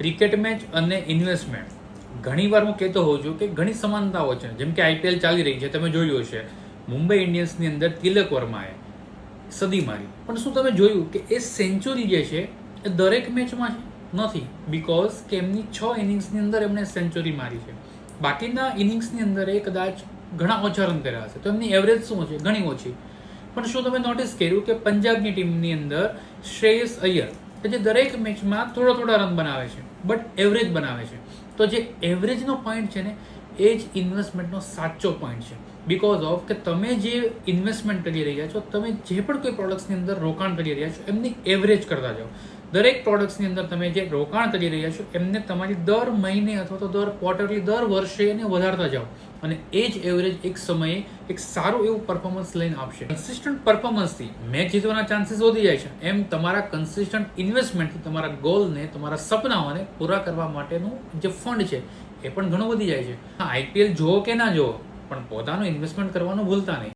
Cricket match અને investment ઘણીવાર હું કહેતો હોઉં છું કે ઘણી સમાનતાઓ છે. જેમ કે આઈપીએલ ચાલી રહી છે, તમે જોયું હશે મુંબઈ ઇન્ડિયન્સની અંદર તિલક વર્માએ સદી મારી, પણ શું તમે જોયું કે એ સેન્ચુરી જે છે એ દરેક મેચમાં નથી? બીકોઝ કે એમની 6 ઇનિંગ્સની અંદર એમણે સેન્ચુરી મારી છે. બાકીના ઇનિંગ્સની અંદર એ કદાચ ઘણા ઓછા રન કર્યા હશે, તો એમની એવરેજ શું છે? ઘણી ઓછી. પણ શું તમે નોટિસ કર્યું કે પંજાબની ટીમની અંદર શ્રેયસ અય્યર કે જે દરેક મેચમાં થોડા રન બનાવે છે બટ એવરેજ બનાવે છે, તો જે એવરેજનો પોઈન્ટ છે ને એ જ ઇન્વેસ્ટમેન્ટનો સાચો પોઈન્ટ છે. બીકોઝ ઓફ કે તમે જે ઇન્વેસ્ટમેન્ટ કરી રહ્યા છો, તમે જે પણ કોઈ પ્રોડક્ટ્સની અંદર રોકાણ કરી રહ્યા છો એમની એવરેજ કરતા જાઓ. દરેક પ્રોડક્ટ્સની અંદર તમે જે રોકાણ કરી રહ્યા છો એમને તમારી દર મહિને અથવા તો દર ક્વાર્ટરલી દર વર્ષે એને વધારતા જાઓ, અને એ જ એવરેજ એક સમયે એક સારું એવું પરફોર્મન્સ લઈને આપશે. કન્સિસ્ટન્ટ પરફોર્મન્સથી મેચ જીતવાના ચાન્સીસ વધી જાય છે, એમ તમારા કન્સિસ્ટન્ટ ઇન્વેસ્ટમેન્ટથી તમારા ગોલને, તમારા સપનાઓને પૂરા કરવા માટેનું જે ફંડ છે એ પણ ઘણું વધી જાય છે. આઈપીએલ જોવો કે ના જોવો, પણ પોતાનું ઇન્વેસ્ટમેન્ટ કરવાનું ભૂલતા નહીં.